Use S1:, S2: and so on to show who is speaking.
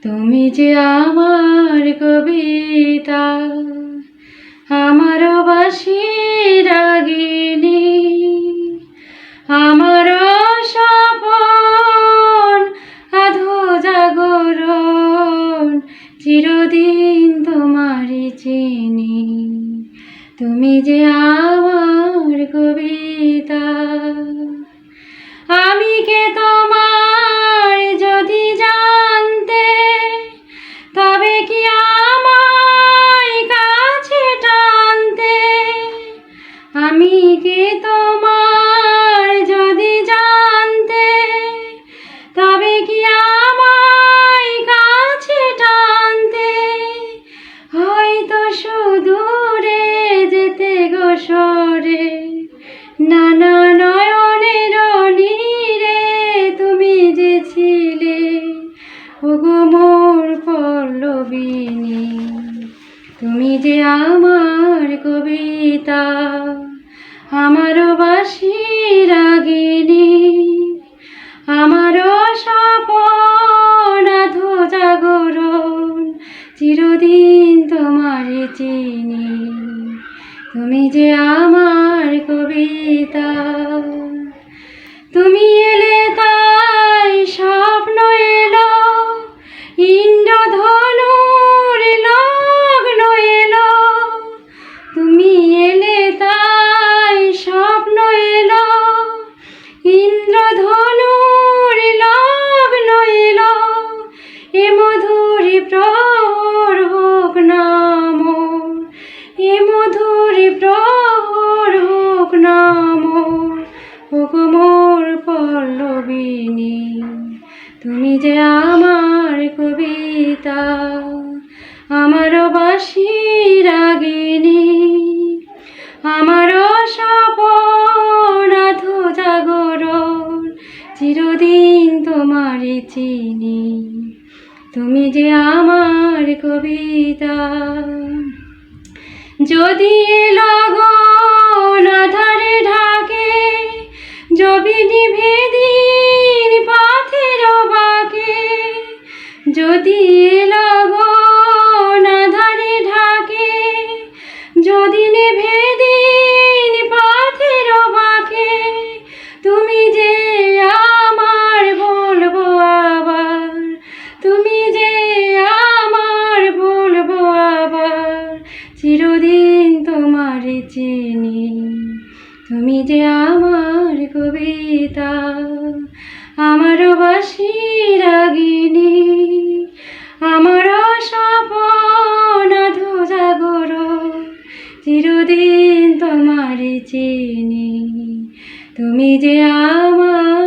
S1: তুমি যে আমার কবিতা, আমারও বাঁশি রাগিনী, আমারও স্বপন আধো জাগরণ, চিরদিন তোমারই চিনি। তুমি যে আমার কবিতা, আমি কে তোমার যদি জানতে, তবে কি আমায় কাছে টানতে। আমি কে তোমার যদি জানতে, তবে কি আমায় কাছে টানতে। হয়তো সুদূরে যেতে গো সরে, নানা নয়নের নীরে তুমি যে ছিলে, ওগো মোর পল্লবিনী। তুমি যে আমার কবিতা, আমারও বাঁশি রাগিনী, আমারও স্বপন আধো জাগরণ, চিরদিন তোমারে চিনি। তুমি যে আমার কবিতা, তুমি এলে তাই স্বপ্ন এলো, ইন্দ্রধনুর লগ্ন এলো। তুমি এলে তাই স্বপ্ন এলো, ইন্দ্রধনুর লগ্ন এলো। এ মধুরী প্রহর হোক না মোর, এ মধুরী প্রহর হোক না মোর, ওগো মোর পল্লবিনী। তুমি যে আমার কবিতা, আমারও বাঁশি রাগিনী, আমারও স্বপন আধো জাগরণ, চিরদিন তোমারে চিনি। তুমি যে আমার কবিতা, যদি লগন আধারে ঢাকে, যদি নিভে দিন পথের বাঁকে। যদি লগন আধারে ঢাকে, যদি নিভে দিন পথের বাঁকে। তুমি যে আমার বলবো আবার, তুমি যে আমার বলবো আবার, চিরদিন তোমারে চিনি। তুমি যে আমার কবিতা, আমারও বাঁশি রাগিনী, আমারও স্বপন আধো জাগরণ, চিরদিন তোমারে চিনি। তুমি যে আমার